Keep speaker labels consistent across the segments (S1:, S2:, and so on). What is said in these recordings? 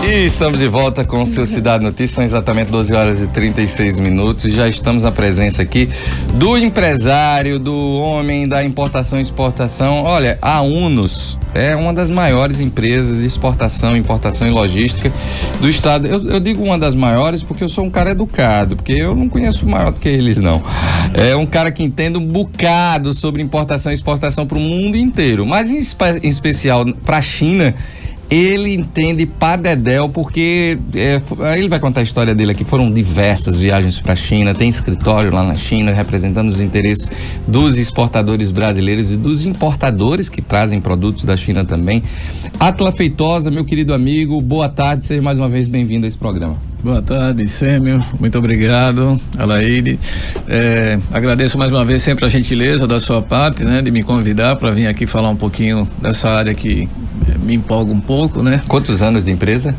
S1: E estamos de volta com o seu Cidade Notícias, são exatamente 12 horas e 36 minutos e já estamos na presença aqui do empresário, do homem da importação e exportação. Olha, a Unos é uma das maiores empresas de exportação, importação e logística do estado. Eu digo uma das maiores porque eu sou um cara educado, porque eu não conheço maior do que eles, não. É um cara que entende um bocado sobre importação e exportação para o mundo inteiro, mas em especial para a China. Ele entende pra dedéu, porque ele vai contar a história dele aqui. Foram diversas viagens para a China, tem escritório lá na China representando os interesses dos exportadores brasileiros e dos importadores que trazem produtos da China também. Atila Feitosa, meu querido amigo, boa tarde, seja mais uma vez bem-vindo a esse programa.
S2: Boa tarde, Sêmio, muito obrigado, Alaide. Agradeço mais uma vez sempre a gentileza da sua parte, né, de me convidar para vir aqui falar um pouquinho dessa área que me empolga um pouco, né?
S1: Quantos anos de empresa?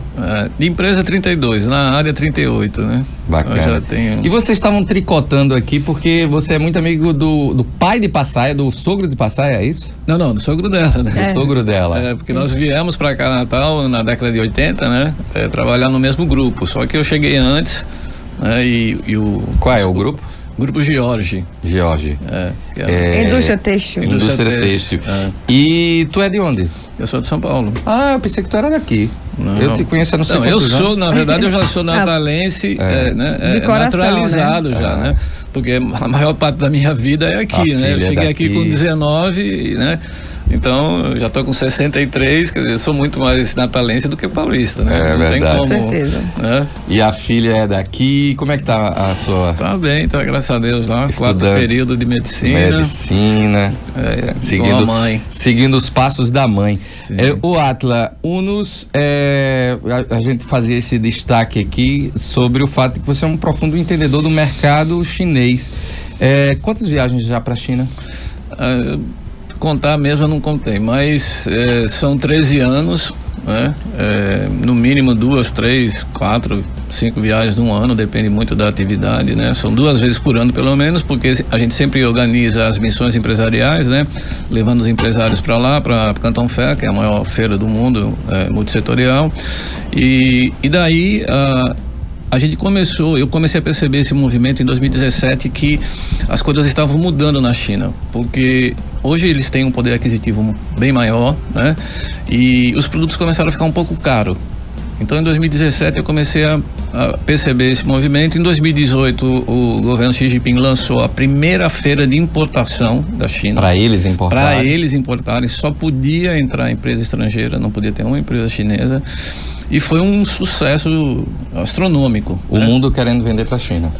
S2: De empresa 32, na área 38, né?
S1: Bacana.
S2: Eu já tenho...
S1: E vocês estavam tricotando aqui porque você é muito amigo do pai de Passaia, do sogro de Passaia, é isso?
S2: Não, do sogro dela, né?
S1: Do sogro dela.
S2: Porque nós viemos para cá Natal na década de 80, né? Trabalhar no mesmo grupo, só que eu cheguei antes, né?
S1: Qual é o grupo?
S2: Grupo George.
S3: Indústria Têxtil.
S1: Indústria Têxtil. E tu é de onde?
S2: Eu sou de São Paulo.
S1: Ah, eu pensei que tu era daqui. Não. Eu te conheço há não sei quantos anos.
S2: Eu sou, na verdade, eu já sou natalense,
S3: de coração,
S2: naturalizado, né? Já, né? Porque a maior parte da minha vida é aqui, né? Eu cheguei aqui com 19, né? Então, eu já tô com 63, quer dizer, sou muito mais natalense do que paulista, né?
S1: Não
S2: verdade.
S1: Tem como,
S3: com certeza.
S1: Né? E a filha é daqui, como é que tá a sua...
S2: Tá bem, tá, graças a Deus, lá,
S1: Estudante.
S2: 4 períodos de medicina.
S1: Seguindo os passos da mãe. O Atila, Unos, a gente fazia esse destaque aqui sobre o fato de que você é um profundo entendedor do mercado chinês. Quantas viagens já para a China?
S2: Contar mesmo eu não contei, mas são 13 anos, né? No mínimo 2, 3, 4, 5 viagens num ano, depende muito da atividade, né? São 2 vezes por ano pelo menos, porque a gente sempre organiza as missões empresariais, né? Levando os empresários para lá, para Canton Fair, que é a maior feira do mundo, multissetorial, e daí eu comecei a perceber esse movimento em 2017, que as coisas estavam mudando na China, porque hoje eles têm um poder aquisitivo bem maior, né? E os produtos começaram a ficar um pouco caros. Então, em 2017, eu comecei a perceber esse movimento. Em 2018, o governo Xi Jinping lançou a primeira feira de importação da China.
S1: Para eles importarem?
S2: Para eles importarem. Só podia entrar empresa estrangeira, não podia ter uma empresa chinesa. E foi um sucesso astronômico.
S1: O mundo querendo vender para a China.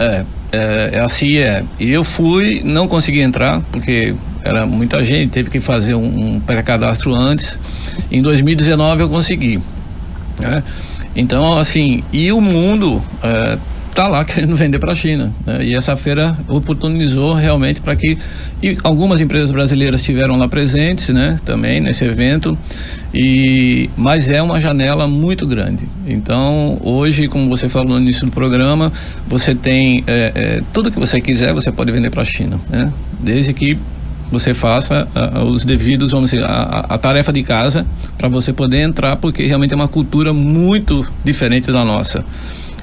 S2: Assim é. E eu fui, não consegui entrar, porque era muita gente, teve que fazer um pré-cadastro antes. Em 2019 eu consegui. Então, assim, e o mundo tá lá querendo vender para a China, né? E essa feira oportunizou realmente para que algumas empresas brasileiras estiveram lá presentes, né? Também nesse evento, mas é uma janela muito grande. Então, hoje, como você falou no início do programa, você tem tudo que você quiser, você pode vender para a China, né? Desde que você faça os devidos, vamos dizer, a tarefa de casa para você poder entrar, porque realmente é uma cultura muito diferente da nossa.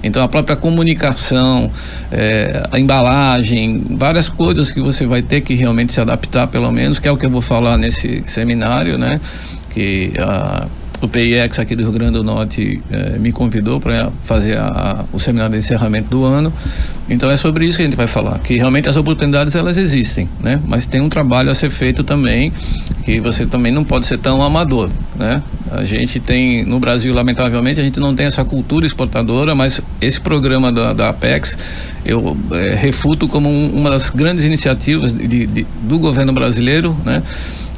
S2: Então, a própria comunicação, a embalagem, várias coisas que você vai ter que realmente se adaptar, pelo menos, que é o que eu vou falar nesse seminário, né? Que o PIEX aqui do Rio Grande do Norte me convidou para fazer o seminário de encerramento do ano. Então, é sobre isso que a gente vai falar, que realmente as oportunidades, elas existem, né? Mas tem um trabalho a ser feito também, que você também não pode ser tão amador, né? A gente tem, no Brasil, lamentavelmente, a gente não tem essa cultura exportadora, mas esse programa da Apex, eu refuto como uma das grandes iniciativas do governo brasileiro, né?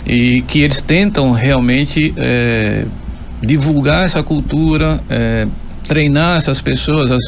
S2: E que eles tentam realmente divulgar essa cultura, treinar essas pessoas, as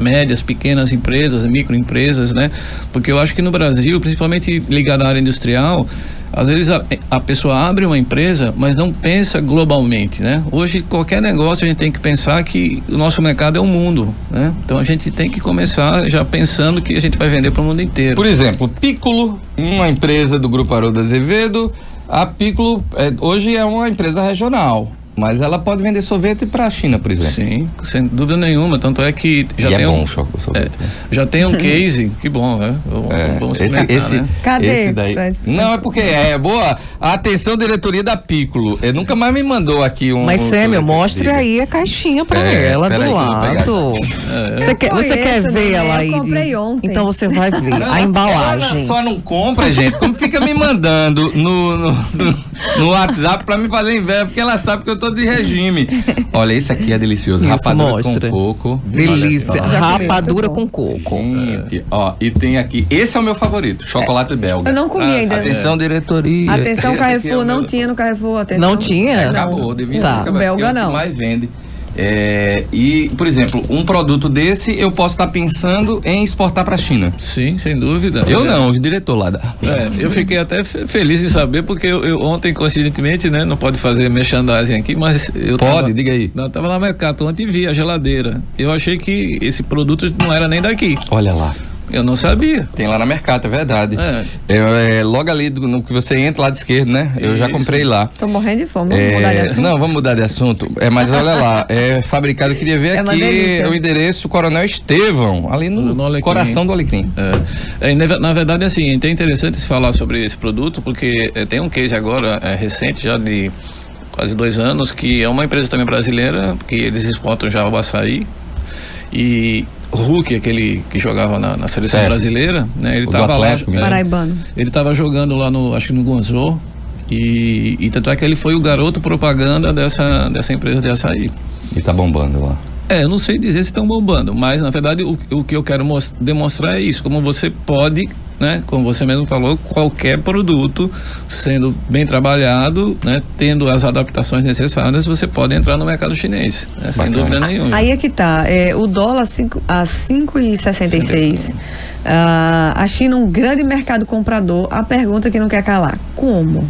S2: médias, pequenas empresas, microempresas, né? Porque eu acho que no Brasil, principalmente ligado à área industrial, às vezes a pessoa abre uma empresa, mas não pensa globalmente, né? Hoje, qualquer negócio, a gente tem que pensar que o nosso mercado é o mundo, né? Então, a gente tem que começar já pensando que a gente vai vender para o mundo inteiro.
S1: Por exemplo, Piccolo, uma empresa do Grupo Haroldo Azevedo. A Piccolo hoje é uma empresa regional. Mas ela pode vender sorvete para a China, por exemplo.
S2: Sim, sem dúvida nenhuma. Tanto é que já
S1: e
S2: tem
S1: é bom o sorvete.
S2: já tem um case, que bom, né? Vamos
S1: esse,
S2: né?
S3: Cadê?
S1: Esse daí? Não, é porque é boa. Atenção, diretoria da Piccolo. Ele nunca mais me mandou aqui um.
S4: Mas, Sêmio, mostre aí a caixinha pra ela do lado. Você quer ver ela aí?
S3: Eu comprei ontem.
S4: Então você vai ver a embalagem.
S1: Ela só não compra, gente, como fica me mandando no WhatsApp pra me fazer inveja, porque ela sabe que eu tô de regime. Olha, esse aqui é delicioso.
S4: Isso,
S1: rapadura
S4: mostra.
S1: com coco.
S4: Delícia.
S1: Olha,
S4: Rapadura com coco.
S1: gente, ó, e tem aqui, esse é o meu favorito, chocolate belga.
S3: Eu não comi ainda.
S1: Atenção, diretoria.
S3: Atenção,
S1: Esse
S3: Carrefour,
S1: aqui é
S3: não tinha no Carrefour. Atenção.
S4: Não tinha?
S1: Acabou, devia
S4: Tá.
S1: ter,
S3: Belga
S1: é o que
S3: não.
S1: mais vende. E, por exemplo, um produto desse eu posso estar pensando em exportar para a China.
S2: Sim, sem dúvida.
S1: Eu não, os diretor lá da...
S2: Eu fiquei até feliz em saber, porque eu ontem, coincidentemente, né, não pode fazer merchandising aqui, mas eu
S1: diga aí.
S2: Não, tava lá no mercado ontem e vi a geladeira. Eu achei que esse produto não era nem daqui.
S1: Olha lá.
S2: Eu não sabia.
S1: Tem lá na Mercado, é verdade. Logo ali no que você entra lá de esquerda, né? Eu já comprei lá.
S3: Tô morrendo de fome, vamos mudar de assunto.
S1: Não, vamos mudar de assunto. Mas olha lá, é fabricado, eu queria ver aqui o endereço Coronel Estevão, ali no coração do Alecrim.
S2: Na verdade, assim, é interessante se falar sobre esse produto, porque tem um case agora, recente, já de quase 2 anos, que é uma empresa também brasileira, que eles exportam já o açaí, e Hulk, aquele que jogava na seleção brasileira, né? Ele estava lá,
S3: paraibano.
S2: Ele estava jogando lá acho que no Guangzhou, e tanto é que ele foi o garoto propaganda dessa empresa de açaí.
S1: E tá bombando lá.
S2: Eu não sei dizer se estão bombando, mas na verdade o que eu quero demonstrar é isso, como você pode, né, como você mesmo falou, qualquer produto sendo bem trabalhado, né, tendo as adaptações necessárias, você pode entrar no mercado chinês, né, sem dúvida nenhuma.
S3: Aí é que tá, o dólar a 5,66, a China um grande mercado comprador, a pergunta que não quer calar, como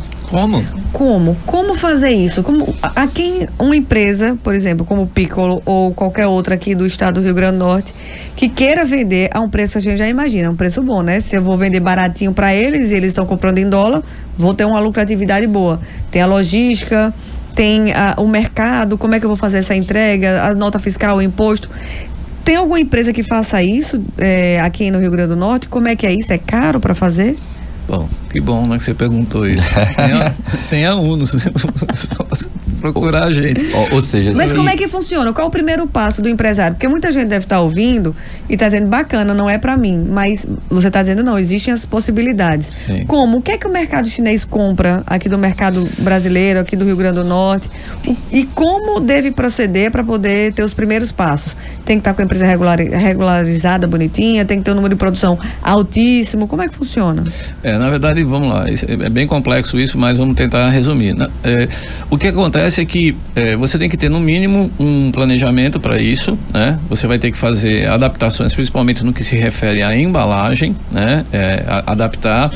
S3: fazer isso? A quem uma empresa, por exemplo, como Piccolo ou qualquer outra aqui do estado do Rio Grande do Norte, que queira vender a um preço, a gente já imagina, um preço bom, né? Se eu vou vender baratinho para eles e eles estão comprando em dólar, vou ter uma lucratividade boa. Tem a logística, tem o mercado, como é que eu vou fazer essa entrega, a nota fiscal, o imposto. Tem alguma empresa que faça isso aqui no Rio Grande do Norte? Como é que é isso? É caro para fazer?
S2: Bom, que bom, né, que você perguntou isso. Tem a Unos, né? Procurar a gente.
S1: Ou seja,
S3: mas como é que funciona? Qual é o primeiro passo do empresário? Porque muita gente deve estar ouvindo e está dizendo, bacana, não é para mim. Mas você está dizendo, não, existem as possibilidades.
S2: Sim.
S3: Como? O que é que o mercado chinês compra aqui do mercado brasileiro, aqui do Rio Grande do Norte? E como deve proceder para poder ter os primeiros passos? Tem que estar com a empresa regularizada, bonitinha, tem que ter um número de produção altíssimo. Como é que funciona?
S2: Na verdade, vamos lá, é bem complexo isso, mas vamos tentar resumir, né? O que acontece é que você tem que ter no mínimo um planejamento para isso, né? Você vai ter que fazer adaptações, principalmente no que se refere à embalagem, né? Adaptar.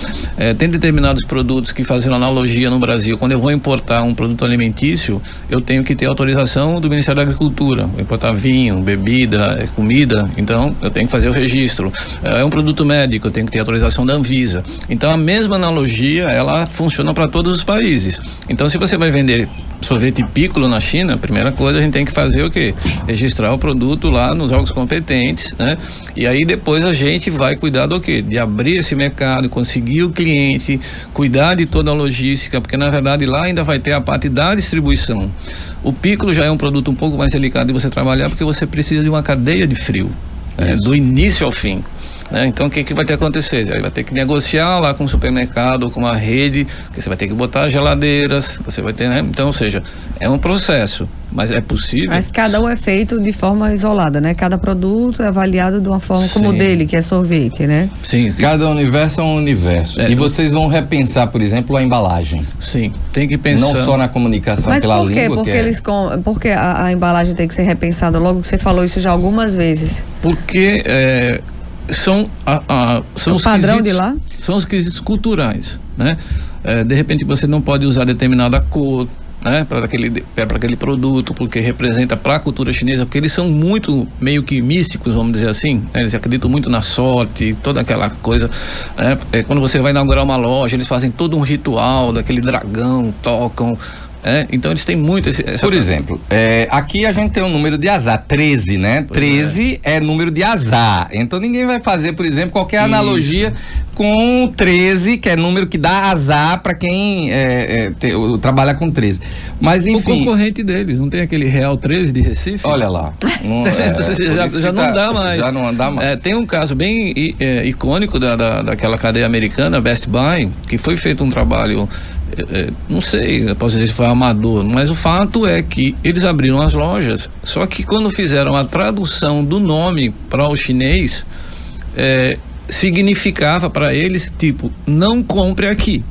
S2: Tem determinados produtos que fazem analogia no Brasil. Quando eu vou importar um produto alimentício, eu tenho que ter autorização do Ministério da Agricultura. Vou importar vinho, bebida, comida, então eu tenho que fazer o registro. É um produto médico, eu tenho que ter autorização da Anvisa. Então a mesma analogia, ela funciona para todos os países. Então se você vai vender sorvete Piccolo na China, a primeira coisa a gente tem que fazer o quê? Registrar o produto lá nos órgãos competentes, né? E aí depois a gente vai cuidar do quê? De abrir esse mercado, conseguir o cliente, cuidar de toda a logística, porque na verdade lá ainda vai ter a parte da distribuição. O Piccolo já é um produto um pouco mais delicado de você trabalhar, porque você precisa de uma cadeia de frio, do início ao fim. Então o que vai ter que acontecer? Aí vai ter que negociar lá com o supermercado, com a rede, porque você vai ter que botar geladeiras, você vai ter, né? Então, ou seja, é um processo, mas é possível.
S3: Mas cada um é feito de forma isolada, né? Cada produto é avaliado de uma forma como o dele, que é sorvete, né?
S2: Sim.
S1: Cada universo é um universo. E vocês vão repensar, por exemplo, a embalagem.
S2: Tem que pensar.
S1: Não só na comunicação pela língua.
S3: Mas por quê? Porque a embalagem tem que ser repensada? Logo que você falou isso já algumas vezes.
S2: Porque são os
S3: padrão de lá?
S2: São os quesitos culturais, né? De repente você não pode usar determinada cor, né, para aquele produto, porque representa para a cultura chinesa, porque eles são muito meio que místicos, vamos dizer assim, né? Eles acreditam muito na sorte, toda aquela coisa, né? Quando você vai inaugurar uma loja, eles fazem todo um ritual daquele dragão, tocam, Então eles têm muito
S1: Por exemplo, aqui a gente tem um número de azar, 13, né? Pois 13 é número de azar. Então ninguém vai fazer, por exemplo, qualquer analogia com 13, que é número que dá azar para quem trabalha com 13. Mas enfim.
S2: O concorrente deles, não tem aquele Real 13 de Recife?
S1: Olha lá. Não,
S2: já não dá mais.
S1: Já não dá mais.
S2: Tem um caso bem icônico daquela cadeia americana, Best Buy, que foi feito um trabalho. Não sei, eu posso dizer se foi amador, mas o fato é que eles abriram as lojas, só que quando fizeram a tradução do nome para o chinês, significava para eles, tipo, não compre aqui.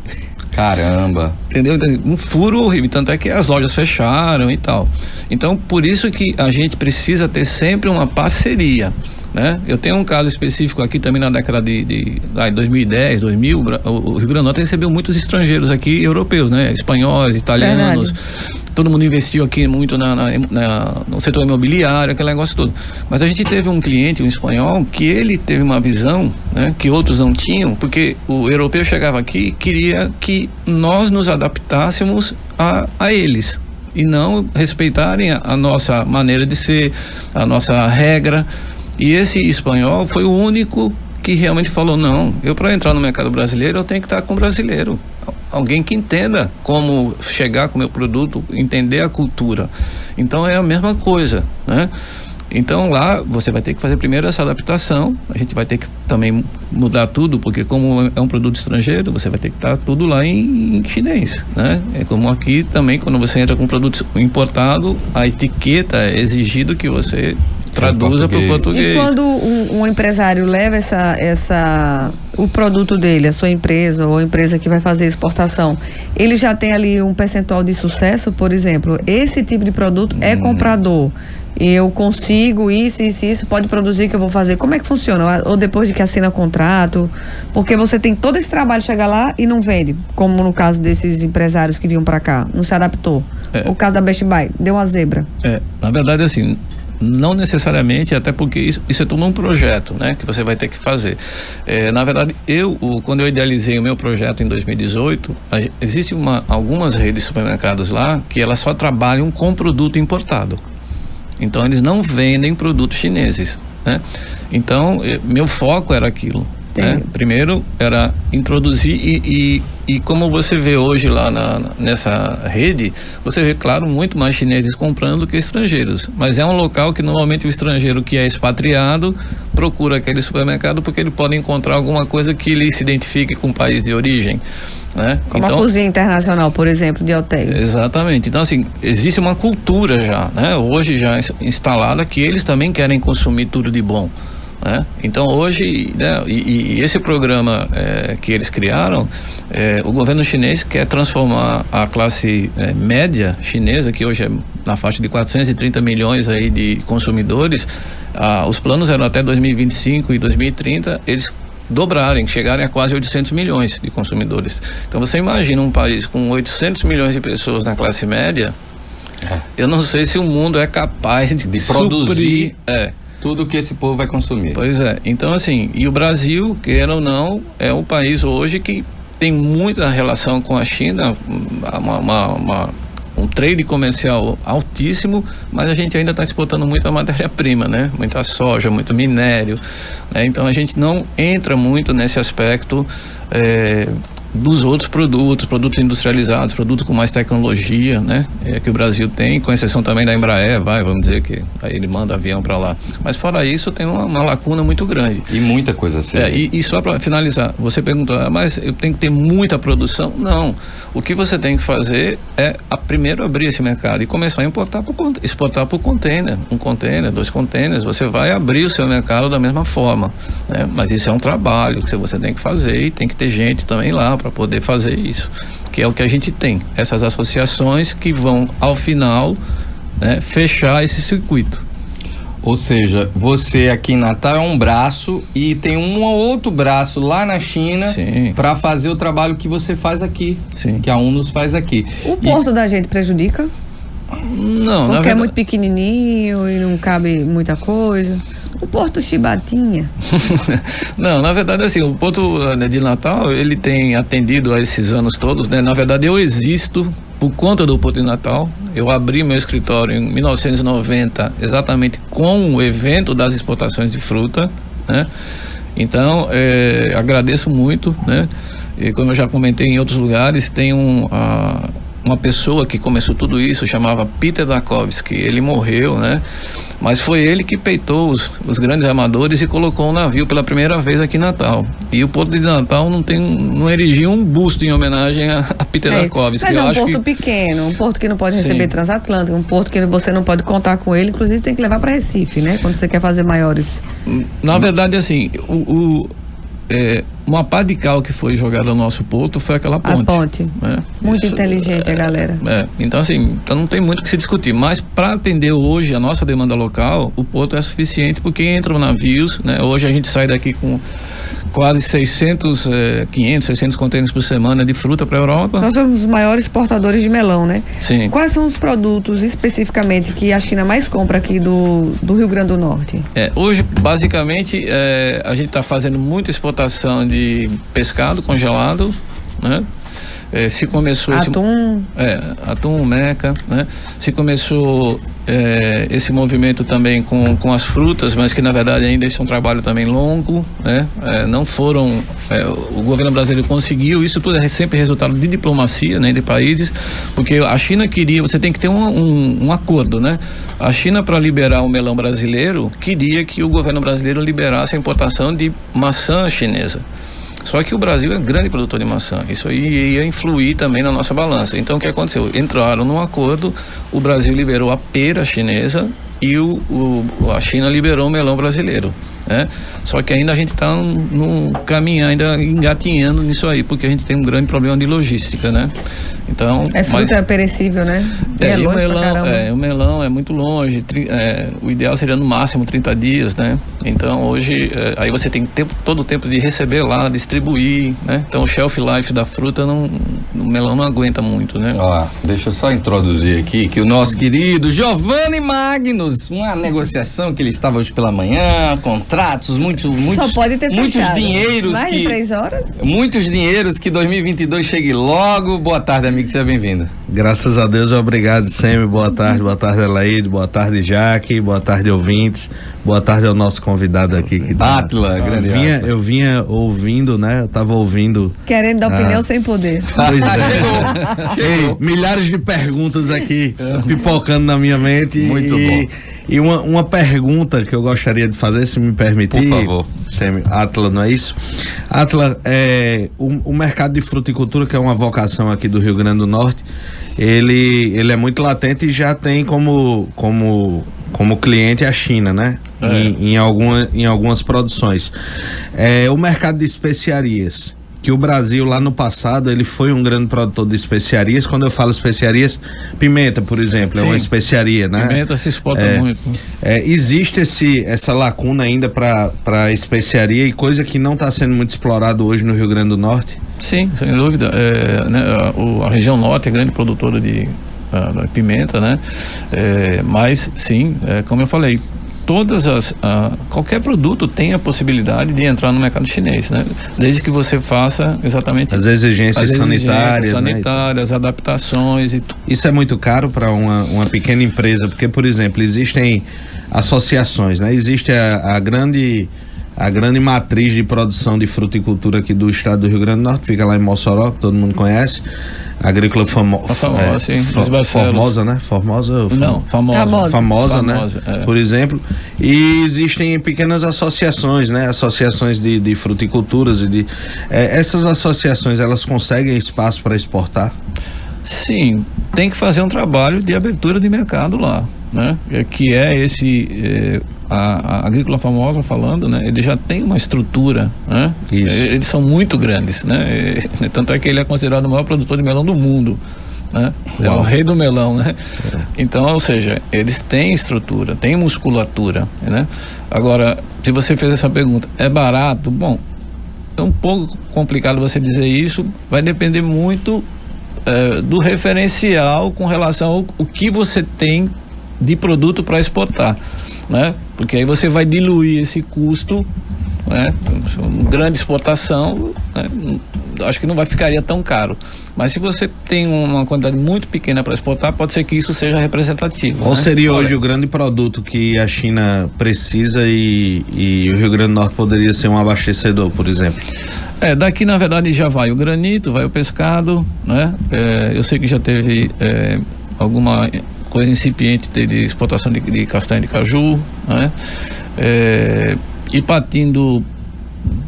S1: Caramba.
S2: Entendeu? Um furo horrível, tanto é que as lojas fecharam e tal. Então, por isso que a gente precisa ter sempre uma parceria, né? Eu tenho um caso específico aqui também na década de 2010, 2000, o Rio Grande do Norte recebeu muitos estrangeiros aqui, europeus, né? Espanhóis, italianos. Verdade. Todo mundo investiu aqui muito no setor imobiliário, aquele negócio todo. Mas a gente teve um cliente, um espanhol, que ele teve uma visão, né, que outros não tinham, porque o europeu chegava aqui e queria que nós nos adaptássemos a eles e não respeitarem a nossa maneira de ser, a nossa regra. E esse espanhol foi o único que realmente falou, não, eu para entrar no mercado brasileiro eu tenho que estar com brasileiro, alguém que entenda como chegar com o meu produto, entender a cultura. Então é a mesma coisa, né? Então lá você vai ter que fazer primeiro essa adaptação, a gente vai ter que também mudar tudo, porque como é um produto estrangeiro, você vai ter que estar tudo lá em chinês, né? É como aqui também, quando você entra com produto importado, a etiqueta é exigido que você traduza para o português.
S3: E quando um empresário leva o produto dele, a sua empresa ou a empresa que vai fazer exportação, ele já tem ali um percentual de sucesso, por exemplo, esse tipo de produto é comprador, eu consigo isso, pode produzir que eu vou fazer. Como é que funciona? Ou depois de que assina contrato? Porque você tem todo esse trabalho, chega lá e não vende, como no caso desses empresários que vinham para cá, não se adaptou. O caso da Best Buy, deu uma zebra.
S2: Na verdade, assim, não necessariamente, até porque isso é todo um projeto, né, que você vai ter que fazer. Na verdade, quando eu idealizei o meu projeto em 2018, existem algumas redes de supermercados lá que elas só trabalham com produto importado. Então eles não vendem produtos chineses, né? Então meu foco era aquilo, né? Primeiro era introduzir e como você vê hoje lá nessa rede, você vê, claro, muito mais chineses comprando do que estrangeiros, mas é um local que normalmente o estrangeiro que é expatriado procura aquele supermercado porque ele pode encontrar alguma coisa que ele se identifique com o país de origem, né?
S3: Como então, a cozinha internacional, por exemplo, de hotéis.
S2: Exatamente. Então, assim, existe uma cultura já, né? Hoje já instalada que eles também querem consumir tudo de bom, né? Então hoje, né, e esse programa que eles criaram, o governo chinês quer transformar a classe média chinesa, que hoje é na faixa de 430 milhões aí de consumidores. Os planos eram até 2025 e 2030, eles dobrarem, chegarem a quase 800 milhões de consumidores. Então você imagina um país com 800 milhões de pessoas na classe média, eu não sei se o mundo é capaz de produzir
S1: tudo que esse povo vai consumir.
S2: Pois é, então assim, e o Brasil, queira ou não, é um país hoje que tem muita relação com a China, um trade comercial altíssimo, mas a gente ainda está exportando muita matéria-prima, né? Muita soja, muito minério, né? Então a gente não entra muito nesse aspecto dos outros produtos industrializados, produtos com mais tecnologia, né? Que o Brasil tem, com exceção também da Embraer, vamos dizer que aí ele manda avião para lá. Mas fora isso, tem uma lacuna muito grande.
S1: E muita coisa séria.
S2: E só para finalizar, você perguntou, mas eu tenho que ter muita produção? Não. O que você tem que fazer é primeiro abrir esse mercado e começar a exportar por container, 1 container, 2 containers, você vai abrir o seu mercado da mesma forma, né? Mas isso é um trabalho que você tem que fazer e tem que ter gente também lá para poder fazer isso, que é o que a gente tem, essas associações que vão ao final, né, fechar esse circuito.
S1: Ou seja, você aqui em Natal é um braço e tem um outro braço lá na China para fazer o trabalho que você faz aqui, que a UNOS faz aqui.
S3: O porto da gente prejudica?
S2: Não,
S3: porque é muito pequenininho e não cabe muita coisa. O Porto Chibatinha?
S2: Não, na verdade, assim, o Porto de Natal, ele tem atendido a esses anos todos, né? Na verdade, eu existo por conta do Porto de Natal. Eu abri meu escritório em 1990, exatamente com o evento das exportações de fruta, né? Então, agradeço muito, né? E como eu já comentei em outros lugares, tem uma pessoa que começou tudo isso, chamava Peter Dakovsky. Ele morreu, né? Mas foi ele que peitou os grandes amadores e colocou um navio pela primeira vez aqui em Natal. E o Porto de Natal não erigiu um busto em homenagem a Peter Dakovsky.
S3: Mas é um porto pequeno, um porto que não pode receber transatlântico, um porto que você não pode contar com ele, inclusive tem que levar para Recife, né? Quando você quer fazer maiores.
S2: Na verdade, assim, uma pá de cal que foi jogada no nosso porto foi aquela ponte.
S3: A ponte.
S2: Né?
S3: Muito inteligente a galera.
S2: Então, assim, não tem muito o que se discutir. Mas para atender hoje a nossa demanda local, o porto é suficiente porque entram navios, né? Hoje a gente sai daqui com quase 500, 600 contêineres por semana de fruta para a Europa.
S3: Nós somos os maiores exportadores de melão, né?
S2: Sim.
S3: Quais são os produtos especificamente que a China mais compra aqui do Rio Grande do Norte?
S2: Hoje, basicamente, a gente está fazendo muita exportação de pescado congelado, né? Se começou atum, meca, né? Se começou esse movimento também com as frutas, mas que na verdade ainda é um trabalho também longo, né? Não foram, o governo brasileiro conseguiu, isso tudo é sempre resultado de diplomacia, né? De países, porque a China queria, você tem que ter um acordo, né? A China, para liberar o melão brasileiro, queria que o governo brasileiro liberasse a importação de maçã chinesa. Só que o Brasil é grande produtor de maçã, isso aí ia influir também na nossa balança. Então o que aconteceu? Entraram num acordo, o Brasil liberou a pera chinesa e a China liberou o melão brasileiro, né? Só que ainda a gente está num caminho, ainda engatinhando nisso aí, porque a gente tem um grande problema de logística, né? Então,
S3: fruta perecível, né?
S2: O melão é muito longe, o ideal seria no máximo 30 dias, né? Então hoje, aí você tem todo o tempo de receber lá, distribuir, né? Então o shelf life da fruta, o melão não aguenta muito, né?
S1: Deixa eu só introduzir aqui que o nosso querido Giovanni Magnus, uma negociação que ele estava hoje pela manhã, contratos, muitos dinheiros.
S3: Mais de 3 horas?
S1: Muitos dinheiros, que 2022 chegue logo. Boa tarde, amigo, seja bem-vindo.
S5: Graças a Deus, obrigado sempre. Boa tarde, Elaide, boa tarde, Jaque, boa tarde, ouvintes. Boa tarde ao nosso convidado aqui.
S1: Átila, grande Átila.
S5: Eu vinha ouvindo, né? Eu tava ouvindo.
S3: Querendo dar opinião sem poder.
S5: Pois Ei, milhares de perguntas aqui pipocando na minha mente.
S1: Muito bom.
S5: E uma pergunta que eu gostaria de fazer, se me permitir.
S1: Por favor.
S5: Átila, não é isso? Átila, o mercado de fruticultura, que é uma vocação aqui do Rio Grande do Norte, ele é muito latente e já tem como cliente a China, né? Em algumas produções. O mercado de especiarias, que o Brasil lá no passado ele foi um grande produtor de especiarias. Quando eu falo especiarias, pimenta, por exemplo,
S2: Sim.
S5: É uma especiaria, né?
S2: Pimenta se exporta muito.
S5: Existe essa lacuna ainda para especiaria, e coisa que não está sendo muito explorado hoje no Rio Grande do Norte?
S2: Sim, sem dúvida. A região norte é grande produtora de pimenta, né? Mas sim, como eu falei, qualquer produto tem a possibilidade de entrar no mercado chinês, né? Desde que você faça exatamente
S5: as exigências sanitárias,
S2: né? Adaptações
S5: Isso é muito caro para uma pequena empresa, porque, por exemplo, existem associações, né? Existe a grande matriz de produção de fruticultura aqui do estado do Rio Grande do Norte, fica lá em Mossoró, que todo mundo conhece. Agrícola Formosa, né? Famosa, né? Por exemplo. E existem pequenas associações, né? Associações de fruticulturas e essas associações, elas conseguem espaço para exportar?
S2: Sim, tem que fazer um trabalho de abertura de mercado lá, né? Que é a Agrícola Famosa falando, né? Ele já tem uma estrutura, né?
S5: Isso.
S2: Eles são muito grandes, né? Tanto é que ele é considerado o maior produtor de melão do mundo, né? É o rei do melão, né? Então, ou seja, eles têm estrutura, têm musculatura, né? Agora, se você fez essa pergunta, é barato? Bom, é um pouco complicado você dizer isso, vai depender muito do referencial com relação ao que você tem de produto para exportar, né? Porque aí você vai diluir esse custo, né? Uma grande exportação, né? Acho que não ficaria tão caro. Mas se você tem uma quantidade muito pequena para exportar, pode ser que isso seja representativo.
S5: Qual seria hoje o grande produto que a China precisa e o Rio Grande do Norte poderia ser um abastecedor, por exemplo?
S2: Daqui na verdade já vai o granito, vai o pescado, né? Eu sei que já teve alguma coisa incipiente de exportação de castanha de caju, né? E partindo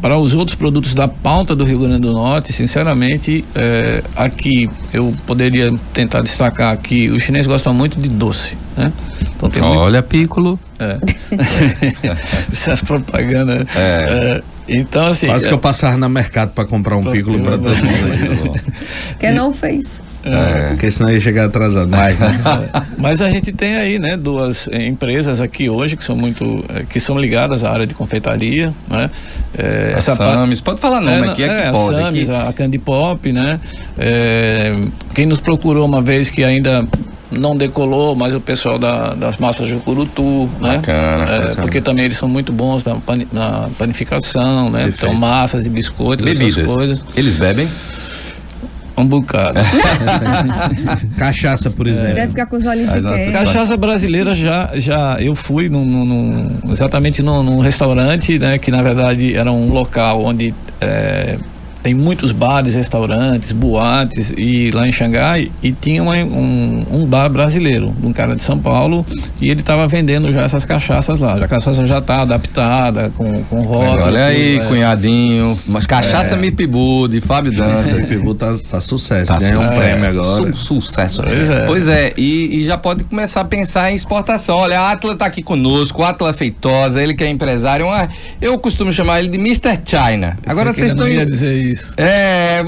S2: para os outros produtos da pauta do Rio Grande do Norte, sinceramente, aqui eu poderia tentar destacar que os chineses gostam muito de doce, né? Então tem
S1: olha, Piccolo.
S2: Essa propaganda. Então, assim.
S5: Quase que eu passava no mercado para comprar um Piccolo para todo mundo.
S3: Que não fez.
S5: Porque senão ia chegar atrasado.
S2: Mas a gente tem aí, né, duas empresas aqui hoje que são ligadas à área de confeitaria, né?
S1: A Sames, pode falar nome aqui, que pode.
S2: A Sames, a Candy Pop, né? Quem nos procurou uma vez que ainda não decolou, mas o pessoal das massas Jucurutu, né?
S1: Bacana.
S2: Porque também eles são muito bons na panificação, né? Então massas e biscoitos,
S1: bebidas, essas coisas. Eles bebem?
S2: Um bocado.
S5: Cachaça, por exemplo.
S3: Deve ficar com os olhos pequenos.
S2: Cachaça brasileira eu fui exatamente num restaurante, né? Que na verdade era um local onde tem muitos bares, restaurantes, boates, e lá em Xangai, e tinha um bar brasileiro, de um cara de São Paulo, e ele estava vendendo já essas cachaças lá. A cachaça já está adaptada, com rótulo.
S1: Olha aí, cunhadinho, mas cachaça Mipibu, de Fábio Dantas.
S5: Mipibu tá sucesso, ganhou um prêmio agora.
S1: Sucesso. Pois é, e já pode começar a pensar em exportação. Olha, a Atla tá aqui conosco, o Atla Feitosa, ele que é empresário, eu costumo chamar ele de Mr. China. Agora vocês estão...
S2: dizer isso.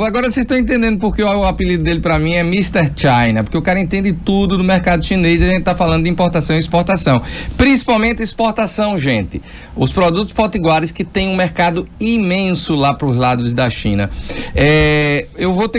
S1: Agora vocês estão entendendo porque o apelido dele pra mim é Mr. China, porque o cara entende tudo do mercado chinês e a gente tá falando de importação e exportação. Principalmente exportação, gente. Os produtos potiguares que tem um mercado imenso lá pros lados da China. Eu vou ter